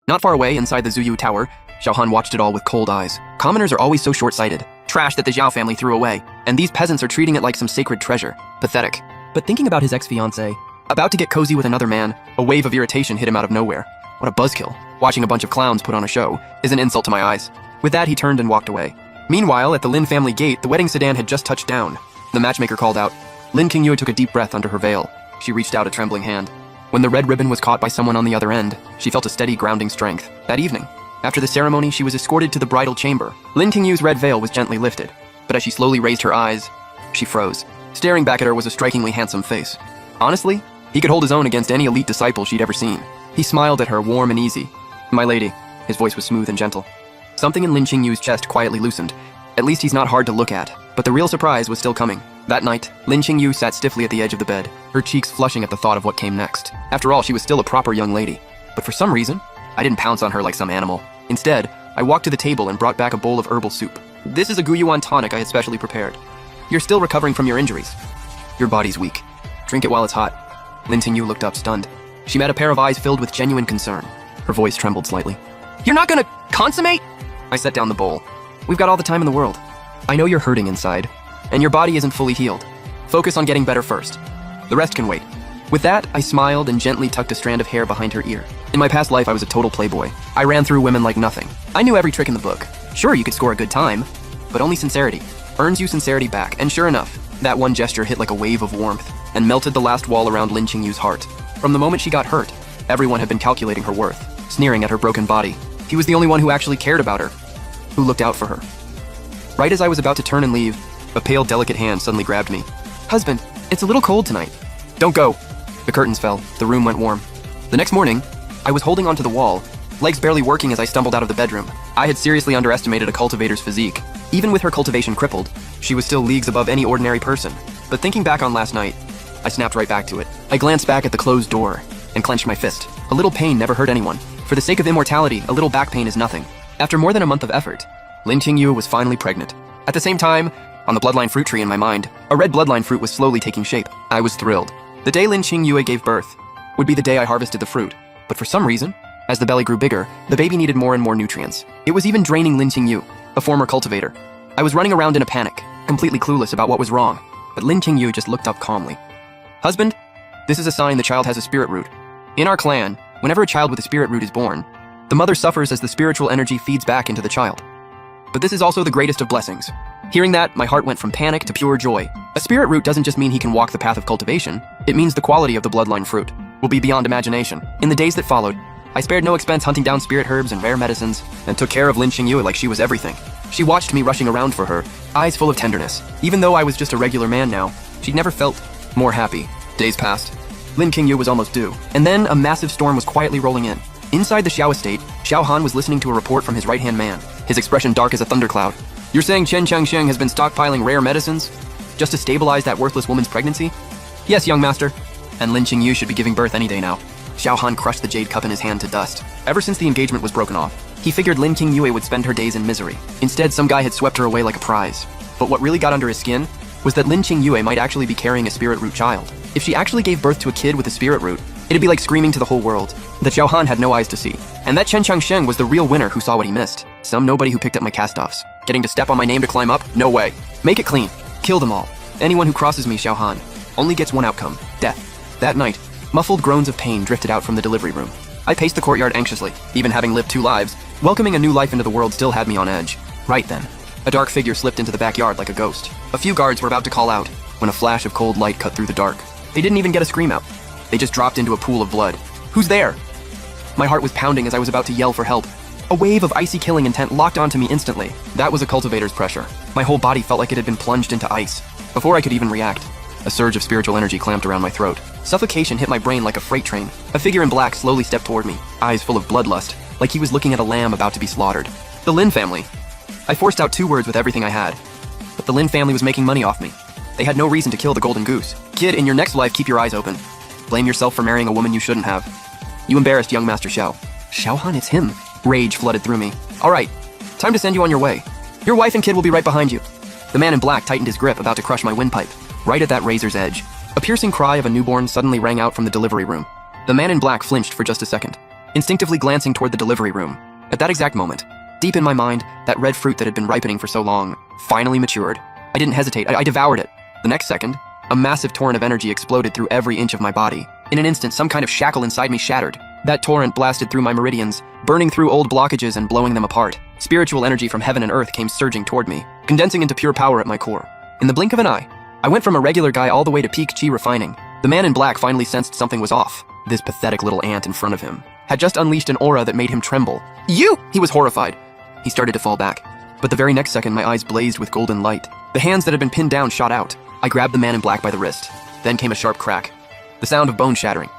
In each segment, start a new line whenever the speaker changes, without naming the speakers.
Not far away, inside the Zuyu Tower, Xiaohan watched it all with cold eyes. Commoners are always so short-sighted. Trash that the Zhao family threw away, and these peasants are treating it like some sacred treasure. Pathetic. But thinking about his ex-fiancée, about to get cozy with another man, a wave of irritation hit him out of nowhere. What a buzzkill. Watching a bunch of clowns put on a show is an insult to my eyes. With that, he turned and walked away. Meanwhile, at the Lin family gate, the wedding sedan had just touched down. The matchmaker called out. Lin Qingyue took a deep breath under her veil. She reached out a trembling hand. When the red ribbon was caught by someone on the other end, she felt a steady grounding strength. That evening, after the ceremony, she was escorted to the bridal chamber. Lin Qingyue's red veil was gently lifted, but as she slowly raised her eyes, she froze. Staring back at her was a strikingly handsome face. Honestly, he could hold his own against any elite disciple she'd ever seen. He smiled at her, warm and easy. "My lady." His voice was smooth and gentle. Something in Lin Qingyue's chest quietly loosened. At least he's not hard to look at, but the real surprise was still coming. That night, Lin Qingyue sat stiffly at the edge of the bed, her cheeks flushing at the thought of what came next. After all, she was still a proper young lady. But for some reason, I didn't pounce on her like some animal. Instead, I walked to the table and brought back a bowl of herbal soup. "This is a Guyuan tonic I had specially prepared. You're still recovering from your injuries. Your body's weak. Drink it while it's hot." Lin Qingyue looked up, stunned. She met a pair of eyes filled with genuine concern. Her voice trembled slightly. "You're not gonna consummate?" I set down the bowl. "We've got all the time in the world. I know you're hurting inside, and your body isn't fully healed. Focus on getting better first. The rest can wait." With that, I smiled and gently tucked a strand of hair behind her ear. In my past life, I was a total playboy. I ran through women like nothing. I knew every trick in the book. Sure, you could score a good time, but only sincerity earns you sincerity back. And sure enough, that one gesture hit like a wave of warmth and melted the last wall around Lin Qingyue's heart. From the moment she got hurt, everyone had been calculating her worth, sneering at her broken body. He was the only one who actually cared about her, who looked out for her. Right as I was about to turn and leave, a pale, delicate hand suddenly grabbed me. "Husband, it's a little cold tonight." "Don't go." The curtains fell. The room went warm. The next morning, I was holding onto the wall, legs barely working as I stumbled out of the bedroom. I had seriously underestimated a cultivator's physique. Even with her cultivation crippled, she was still leagues above any ordinary person. But thinking back on last night, I snapped right back to it. I glanced back at the closed door and clenched my fist. A little pain never hurt anyone. For the sake of immortality, a little back pain is nothing. After more than a month of effort, Lin Qingyue was finally pregnant. At the same time, on the bloodline fruit tree in my mind, a red bloodline fruit was slowly taking shape. I was thrilled. The day Lin Qingyue gave birth would be the day I harvested the fruit. But for some reason, as the belly grew bigger, the baby needed more and more nutrients. It was even draining Lin Qingyue, a former cultivator. I was running around in a panic, completely clueless about what was wrong. But Lin Qingyue just looked up calmly. "Husband, this is a sign the child has a spirit root. In our clan, whenever a child with a spirit root is born, the mother suffers as the spiritual energy feeds back into the child. But this is also the greatest of blessings." Hearing that, my heart went from panic to pure joy. A spirit root doesn't just mean he can walk the path of cultivation, it means the quality of the bloodline fruit will be beyond imagination. In the days that followed, I spared no expense hunting down spirit herbs and rare medicines, and took care of Lin Qingyue like she was everything. She watched me rushing around for her, eyes full of tenderness. Even though I was just a regular man now, she'd never felt more happy. Days passed. Lin Qingyue was almost due, and then a massive storm was quietly rolling in. Inside the Xiao estate, Xiaohan was listening to a report from his right-hand man, his expression dark as a thundercloud. "You're saying Chen Changsheng has been stockpiling rare medicines just to stabilize that worthless woman's pregnancy?" "Yes, young master. And Lin Qingyue should be giving birth any day now." Xiaohan crushed the jade cup in his hand to dust. Ever since the engagement was broken off, he figured Lin Qingyue would spend her days in misery. Instead, some guy had swept her away like a prize. But what really got under his skin was that Lin Qingyue might actually be carrying a spirit root child. If she actually gave birth to a kid with a spirit root, it'd be like screaming to the whole world that Xiaohan had no eyes to see. And that Chen Changsheng was the real winner who saw what he missed. Some nobody who picked up my cast-offs. Getting to step on my name to climb up? No way. Make it clean. Kill them all. Anyone who crosses me, Xiaohan, only gets one outcome: death. That night, muffled groans of pain drifted out from the delivery room. I paced the courtyard anxiously. Even having lived 2 lives, welcoming a new life into the world still had me on edge. Right then, a dark figure slipped into the backyard like a ghost. A few guards were about to call out when a flash of cold light cut through the dark. They didn't even get a scream out. They just dropped into a pool of blood. "Who's there?" My heart was pounding as I was about to yell for help. A wave of icy killing intent locked onto me instantly. That was a cultivator's pressure. My whole body felt like it had been plunged into ice. Before I could even react, a surge of spiritual energy clamped around my throat. Suffocation hit my brain like a freight train. A figure in black slowly stepped toward me, eyes full of bloodlust, like he was looking at a lamb about to be slaughtered. The Lin family. I forced out 2 words with everything I had. But the Lin family was making money off me. They had no reason to kill the golden goose. "Kid, in your next life, keep your eyes open. Blame yourself for marrying a woman you shouldn't have. You embarrassed young Master Xiao." "Xiaohan, it's him." Rage flooded through me. "All right, time to send you on your way. Your wife and kid will be right behind you." The man in black tightened his grip, about to crush my windpipe. Right at that razor's edge, a piercing cry of a newborn suddenly rang out from the delivery room. The man in black flinched for just a second. instinctively glancing toward the delivery room. At that exact moment, deep in my mind, that red fruit that had been ripening for so long finally matured. I didn't hesitate, I devoured it. The next second, a massive torrent of energy exploded through every inch of my body. In an instant, some kind of shackle inside me shattered. That torrent blasted through my meridians, burning through old blockages and blowing them apart. Spiritual energy from heaven and earth came surging toward me, condensing into pure power at my core. In the blink of an eye, I went from a regular guy all the way to peak chi refining. The man in black finally sensed something was off. This pathetic little ant in front of him had just unleashed an aura that made him tremble. "You!" He was horrified. He started to fall back. But the very next second, my eyes blazed with golden light. The hands that had been pinned down shot out. I grabbed the man in black by the wrist. Then came a sharp crack. The sound of bone shattering.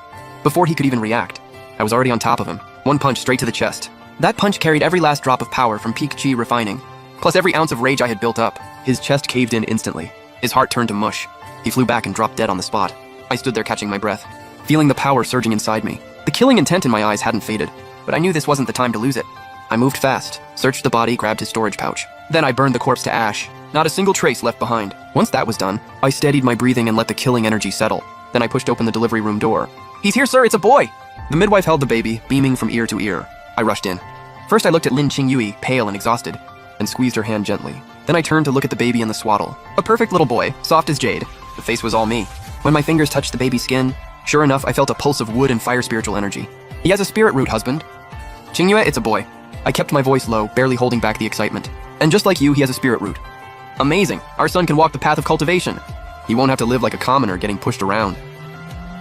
Before he could even react, I was already on top of him. One punch straight to the chest. That punch carried every last drop of power from peak chi refining, plus every ounce of rage I had built up. His chest caved in instantly. His heart turned to mush. He flew back and dropped dead on the spot. I stood there catching my breath, feeling the power surging inside me. The killing intent in my eyes hadn't faded, but I knew this wasn't the time to lose it. I moved fast, searched the body, grabbed his storage pouch. Then I burned the corpse to ash. Not a single trace left behind. Once that was done, I steadied my breathing and let the killing energy settle. Then I pushed open the delivery room door. "He's here, sir, it's a boy!" The midwife held the baby, beaming from ear to ear. I rushed in. First I looked at Lin Qingyue, pale and exhausted, and squeezed her hand gently. Then I turned to look at the baby in the swaddle. A perfect little boy, soft as jade. The face was all me. When my fingers touched the baby's skin, sure enough, I felt a pulse of wood and fire spiritual energy. "He has a spirit root, husband." "Qingyue, it's a boy." I kept my voice low, barely holding back the excitement. "And just like you, he has a spirit root." "Amazing! Our son can walk the path of cultivation. He won't have to live like a commoner getting pushed around."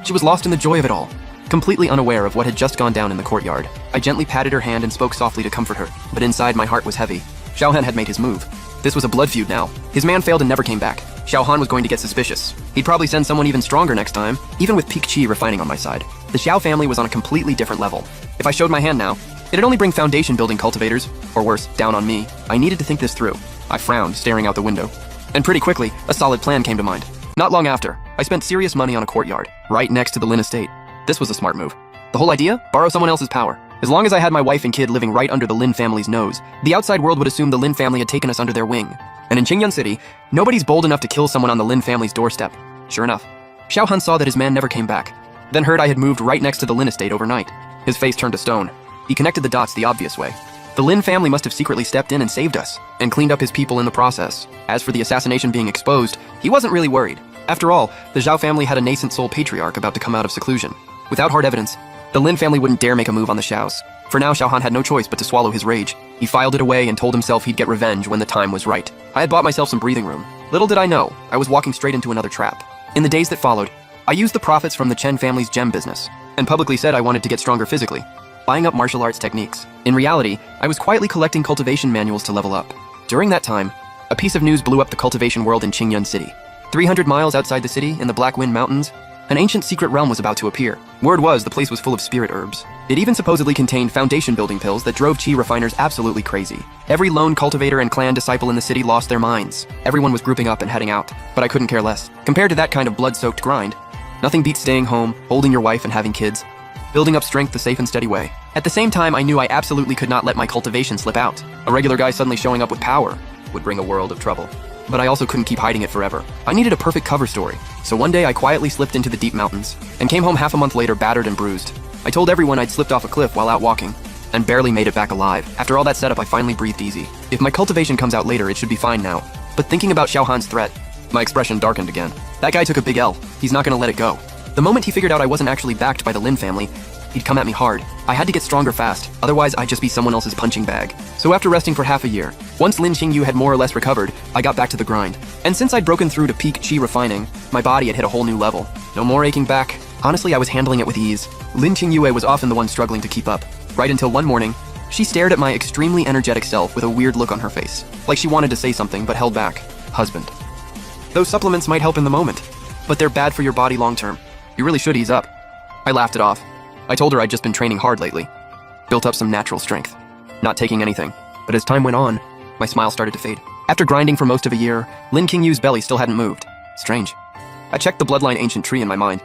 She was lost in the joy of it all, completely unaware of what had just gone down in the courtyard. I gently patted her hand and spoke softly to comfort her, but inside my heart was heavy. Xiaohan had made his move. This was a blood feud now. His man failed and never came back. Xiaohan was going to get suspicious. He'd probably send someone even stronger next time, even with peak chi refining on my side. The Xiao family was on a completely different level. If I showed my hand now, it'd only bring foundation building cultivators, or worse, down on me. I needed to think this through. I frowned, staring out the window. And pretty quickly, a solid plan came to mind. Not long after, I spent serious money on a courtyard, right next to the Lin estate. This was a smart move. The whole idea? Borrow someone else's power. As long as I had my wife and kid living right under the Lin family's nose, the outside world would assume the Lin family had taken us under their wing. And in Qingyun City, nobody's bold enough to kill someone on the Lin family's doorstep. Sure enough, Xiaohan saw that his man never came back, then heard I had moved right next to the Lin estate overnight. His face turned to stone. He connected the dots the obvious way. The Lin family must have secretly stepped in and saved us, and cleaned up his people in the process. As for the assassination being exposed, he wasn't really worried. After all, the Zhao family had a nascent soul patriarch about to come out of seclusion. Without hard evidence, the Lin family wouldn't dare make a move on the Xiaos. For now, Xiaohan had no choice but to swallow his rage. He filed it away and told himself he'd get revenge when the time was right. I had bought myself some breathing room. Little did I know, I was walking straight into another trap. In the days that followed, I used the profits from the Chen family's gem business, and publicly said I wanted to get stronger physically, buying up martial arts techniques. In reality, I was quietly collecting cultivation manuals to level up. During that time, a piece of news blew up the cultivation world in Qingyun City. 300 miles outside the city, in the Black Wind Mountains, an ancient secret realm was about to appear. Word was the place was full of spirit herbs. It even supposedly contained foundation building pills that drove chi refiners absolutely crazy. Every lone cultivator and clan disciple in the city lost their minds. Everyone was grouping up and heading out, but I couldn't care less. Compared to that kind of blood-soaked grind, nothing beats staying home, holding your wife and having kids, building up strength the safe and steady way. At the same time, I knew I absolutely could not let my cultivation slip out. A regular guy suddenly showing up with power would bring a world of trouble. But I also couldn't keep hiding it forever. I needed a perfect cover story. So one day I quietly slipped into the deep mountains and came home half a month later battered and bruised. I told everyone I'd slipped off a cliff while out walking and barely made it back alive. After all that setup, I finally breathed easy. If my cultivation comes out later, it should be fine now. But thinking about Xiaohan's threat, my expression darkened again. That guy took a big L. He's not gonna let it go. The moment he figured out I wasn't actually backed by the Lin family, he'd come at me hard. I had to get stronger fast, otherwise I'd just be someone else's punching bag. So after resting for half a year, once Lin Qingyu had more or less recovered, I got back to the grind. And since I'd broken through to peak chi refining, my body had hit a whole new level. No more aching back. Honestly, I was handling it with ease. Lin Qingyue was often the one struggling to keep up. Right until one morning, she stared at my extremely energetic self with a weird look on her face. Like she wanted to say something, but held back. Husband. Those supplements might help in the moment, but they're bad for your body long term. You really should ease up. I laughed it off. I told her I'd just been training hard lately. Built up some natural strength. Not taking anything. But as time went on, my smile started to fade. After grinding for most of a year, Lin Qingyu's belly still hadn't moved. Strange. I checked the Bloodline ancient tree in my mind.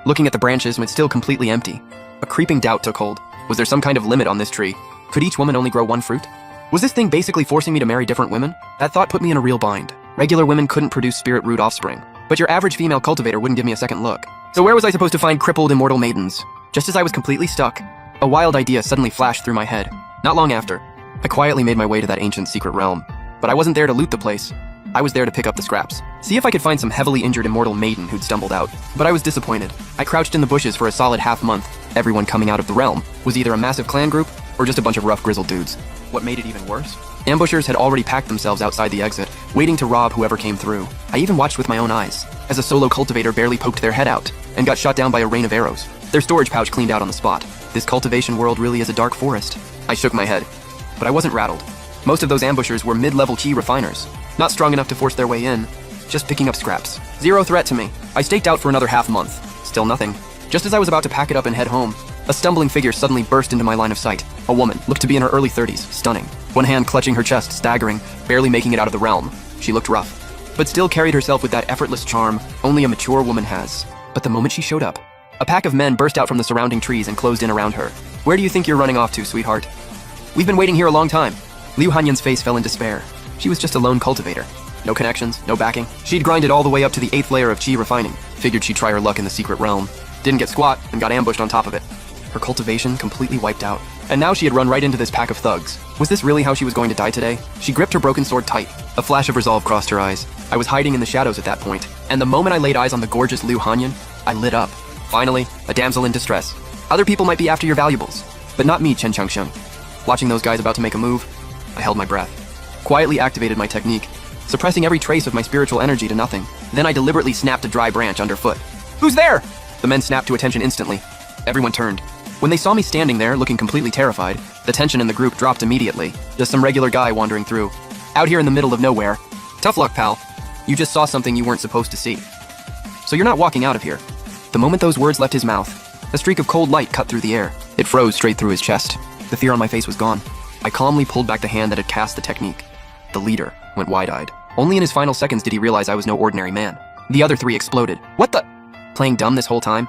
Looking at the branches, it's still completely empty. A creeping doubt took hold. Was there some kind of limit on this tree? Could each woman only grow one fruit? Was this thing basically forcing me to marry different women? That thought put me in a real bind. Regular women couldn't produce spirit root offspring, but your average female cultivator wouldn't give me a second look. So where was I supposed to find crippled immortal maidens? Just as I was completely stuck, A wild idea suddenly flashed through my head. Not long after, I quietly made my way to that ancient secret realm. But I wasn't there to loot the place. I was there to pick up the scraps. See if I could find some heavily injured immortal maiden who'd stumbled out. But I was disappointed. I crouched in the bushes for a solid half-month. Everyone coming out of the realm was either a massive clan group or just a bunch of rough grizzled dudes. What made it even worse? Ambushers had already packed themselves outside the exit, waiting to rob whoever came through. I even watched with my own eyes, as a solo cultivator barely poked their head out and got shot down by a rain of arrows. Their storage pouch cleaned out on the spot. This cultivation world really is a dark forest. I shook my head, but I wasn't rattled. Most of those ambushers were mid-level chi refiners, not strong enough to force their way in, just picking up scraps. Zero threat to me. I staked out for another half-month. Still nothing. Just as I was about to pack it up and head home, a stumbling figure suddenly burst into my line of sight. A woman, looked to be in her early 30s, stunning. One hand clutching her chest, staggering, barely making it out of the realm. She looked rough, but still carried herself with that effortless charm only a mature woman has. But the moment she showed up, a pack of men burst out from the surrounding trees and closed in around her. Where do you think you're running off to, sweetheart? We've been waiting here a long time. Liu Hanyan's face fell in despair. She was just a lone cultivator. No connections, no backing. She'd grinded all the way up to the 8th layer of chi refining. Figured she'd try her luck in the secret realm. Didn't get squat and got ambushed on top of it. Her cultivation completely wiped out. And now she had run right into this pack of thugs. Was this really how she was going to die today? She gripped her broken sword tight. A flash of resolve crossed her eyes. I was hiding in the shadows at that point, and the moment I laid eyes on the gorgeous Liu Hanyan, I lit up. Finally, a damsel in distress. Other people might be after your valuables, but not me, Chen Changsheng. Watching those guys about to make a move, I held my breath. Quietly activated my technique, suppressing every trace of my spiritual energy to nothing. Then I deliberately snapped a dry branch underfoot. Who's there? The men snapped to attention instantly. Everyone turned. When they saw me standing there, looking completely terrified, the tension in the group dropped immediately. Just some regular guy wandering through. Out here in the middle of nowhere. Tough luck, pal. You just saw something you weren't supposed to see. So you're not walking out of here. The moment those words left his mouth, a streak of cold light cut through the air. It froze straight through his chest. The fear on my face was gone. I calmly pulled back the hand that had cast the technique. The leader went wide-eyed. Only in his final seconds did he realize I was no ordinary man. The other three exploded. What the? Playing dumb this whole time?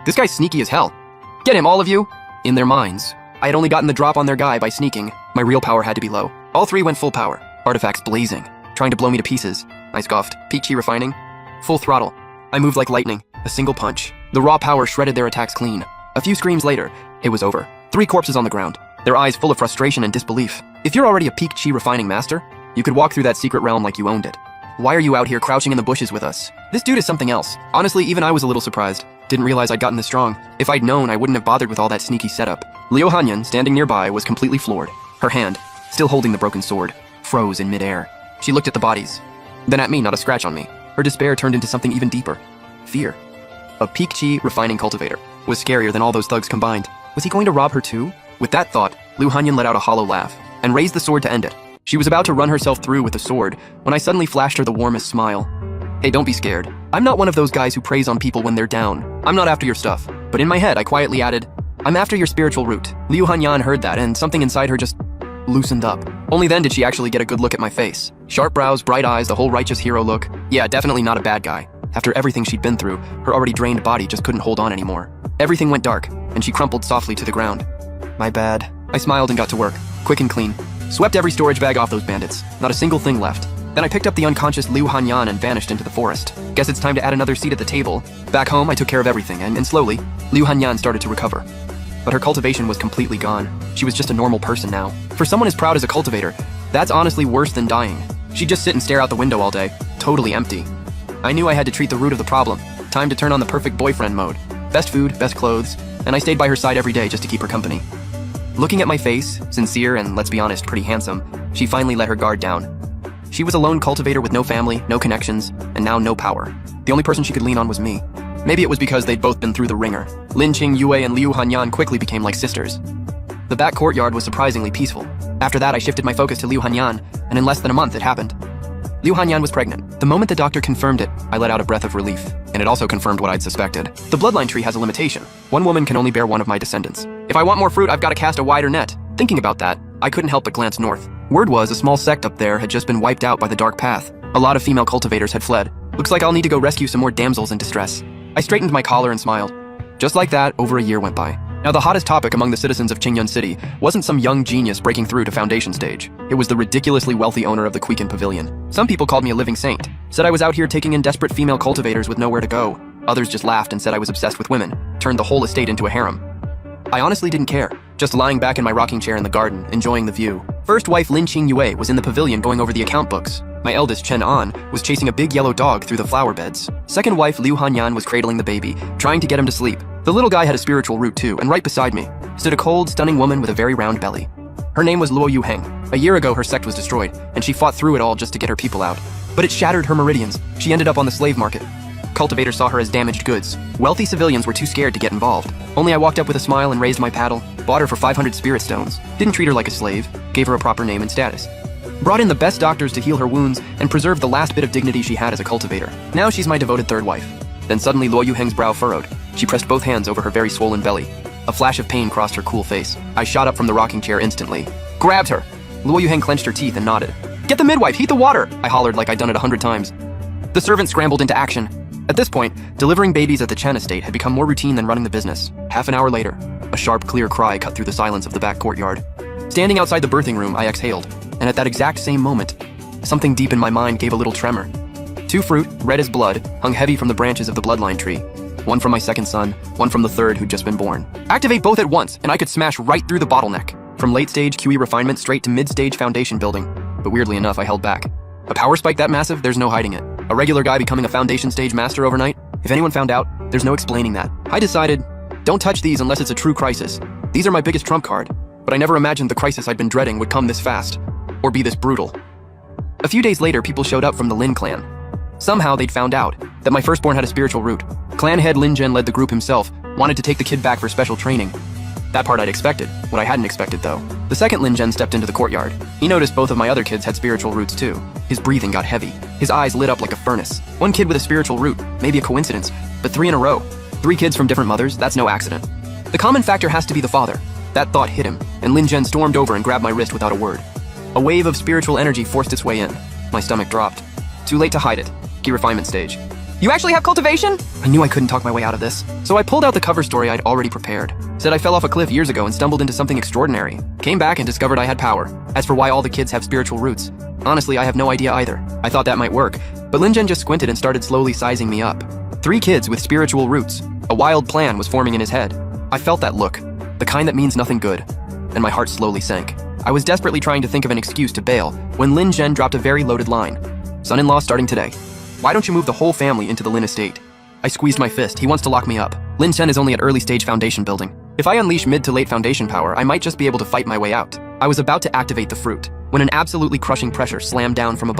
This guy's sneaky as hell. Get him, all of you! In their minds, I had only gotten the drop on their guy by sneaking. My real power had to be low. All three went full power. Artifacts blazing, trying to blow me to pieces. I scoffed. Peak chi refining? Full throttle. I moved like lightning. A single punch. The raw power shredded their attacks clean. A few screams later, it was over. 3 corpses on the ground, their eyes full of frustration and disbelief. If you're already a peak chi refining master, you could walk through that secret realm like you owned it. Why are you out here crouching in the bushes with us? This dude is something else. Honestly, even I was a little surprised. Didn't realize I'd gotten this strong. If I'd known, I wouldn't have bothered with all that sneaky setup. Liu Hanyan, standing nearby, was completely floored. Her hand, still holding the broken sword, froze in midair. She looked at the bodies, then at me, not a scratch on me. Her despair turned into something even deeper. Fear. A peak chi refining cultivator was scarier than all those thugs combined. Was he going to rob her too? With that thought, Liu Hanyan let out a hollow laugh and raised the sword to end it. She was about to run herself through with the sword when I suddenly flashed her the warmest smile. Hey, don't be scared. I'm not one of those guys who preys on people when they're down. I'm not after your stuff. But in my head, I quietly added, I'm after your spiritual root. Liu Hanyan heard that, and something inside her just loosened up. Only then did she actually get a good look at my face. Sharp brows, bright eyes, the whole righteous hero look. Yeah, definitely not a bad guy. After everything she'd been through, her already drained body just couldn't hold on anymore. Everything went dark, and she crumpled softly to the ground. My bad. I smiled and got to work, quick and clean. Swept every storage bag off those bandits. Not a single thing left. Then I picked up the unconscious Liu Hanyan and vanished into the forest. Guess it's time to add another seat at the table. Back home, I took care of everything, and slowly, Liu Hanyan started to recover. But her cultivation was completely gone. She was just a normal person now. For someone as proud as a cultivator, that's honestly worse than dying. She'd just sit and stare out the window all day, totally empty. I knew I had to treat the root of the problem. Time to turn on the perfect boyfriend mode. Best food, best clothes, and I stayed by her side every day just to keep her company. Looking at my face, sincere and, let's be honest, pretty handsome, she finally let her guard down. She was a lone cultivator with no family, no connections, and now no power. The only person she could lean on was me. Maybe it was because they'd both been through the ringer. Lin Qing Yue and Liu Hanyan quickly became like sisters. The back courtyard was surprisingly peaceful. After that, I shifted my focus to Liu Hanyan, and in less than a month, it happened. Liu Hanyan was pregnant. The moment the doctor confirmed it, I let out a breath of relief, and it also confirmed what I'd suspected. The bloodline tree has a limitation. One woman can only bear one of my descendants. If I want more fruit, I've got to cast a wider net. Thinking about that, I couldn't help but glance north. Word was a small sect up there had just been wiped out by the dark path. A lot of female cultivators had fled. Looks like I'll need to go rescue some more damsels in distress. I straightened my collar and smiled. Just like that, over a year went by. Now, the hottest topic among the citizens of Qingyun City wasn't some young genius breaking through to foundation stage. It was the ridiculously wealthy owner of the Quiquen Pavilion. Some people called me a living saint, said I was out here taking in desperate female cultivators with nowhere to go. Others just laughed and said I was obsessed with women, turned the whole estate into a harem. I honestly didn't care, just lying back in my rocking chair in the garden, enjoying the view. First wife Lin Qingyue was in the pavilion going over the account books. My eldest, Chen An, was chasing a big yellow dog through the flower beds. Second wife Liu Hanyan was cradling the baby, trying to get him to sleep. The little guy had a spiritual root too, and right beside me stood a cold, stunning woman with a very round belly. Her name was Luo Yuheng. A year ago, her sect was destroyed, and she fought through it all just to get her people out. But it shattered her meridians. She ended up on the slave market. Cultivators saw her as damaged goods. Wealthy civilians were too scared to get involved. Only I walked up with a smile and raised my paddle, bought her for 500 spirit stones, didn't treat her like a slave, gave her a proper name and status. Brought in the best doctors to heal her wounds and preserve the last bit of dignity she had as a cultivator. Now she's my devoted third wife. Then suddenly Luo Yuheng's brow furrowed. She pressed both hands over her very swollen belly. A flash of pain crossed her cool face. I shot up from the rocking chair instantly. Grabbed her. Luo Yuheng clenched her teeth and nodded. "Get the midwife, heat the water!" I hollered like I'd done it 100 times. The servant scrambled into action. At this point, delivering babies at the Chen estate had become more routine than running the business. Half an hour later, a sharp, clear cry cut through the silence of the back courtyard. Standing outside the birthing room, I exhaled, and at that exact same moment, something deep in my mind gave a little tremor. 2 fruit, red as blood, hung heavy from the branches of the bloodline tree. One from my second son, one from the third who'd just been born. Activate both at once, and I could smash right through the bottleneck. From late-stage QE refinement straight to mid-stage foundation building. But weirdly enough, I held back. A power spike that massive, there's no hiding it. A regular guy becoming a foundation stage master overnight? If anyone found out, there's no explaining that. I decided, don't touch these unless it's a true crisis. These are my biggest trump card. But I never imagined the crisis I'd been dreading would come this fast. Or be this brutal. A few days later, people showed up from the Lin clan. Somehow they'd found out that my firstborn had a spiritual root. Clan head Lin Zhen led the group himself, wanted to take the kid back for special training. That part I'd expected. What I hadn't expected, though. The second Lin Zhen stepped into the courtyard. He noticed both of my other kids had spiritual roots, too. His breathing got heavy. His eyes lit up like a furnace. One kid with a spiritual root, maybe a coincidence, but 3 in a row. 3 kids from different mothers, that's no accident. The common factor has to be the father. That thought hit him, and Lin Zhen stormed over and grabbed my wrist without a word. A wave of spiritual energy forced its way in. My stomach dropped. Too late to hide it. Key refinement stage. "You actually have cultivation?" I knew I couldn't talk my way out of this. So I pulled out the cover story I'd already prepared. Said I fell off a cliff years ago and stumbled into something extraordinary. Came back and discovered I had power. As for why all the kids have spiritual roots, honestly, I have no idea either. I thought that might work, but Lin Zhen just squinted and started slowly sizing me up. 3 kids with spiritual roots. A wild plan was forming in his head. I felt that look, the kind that means nothing good, and my heart slowly sank. I was desperately trying to think of an excuse to bail when Lin Zhen dropped a very loaded line. "Son-in-law starting today. Why don't you move the whole family into the Lin estate?" I squeezed my fist. He wants to lock me up. Lin Chen is only at early stage foundation building. If I unleash mid to late foundation power, I might just be able to fight my way out. I was about to activate the fruit when an absolutely crushing pressure slammed down from above.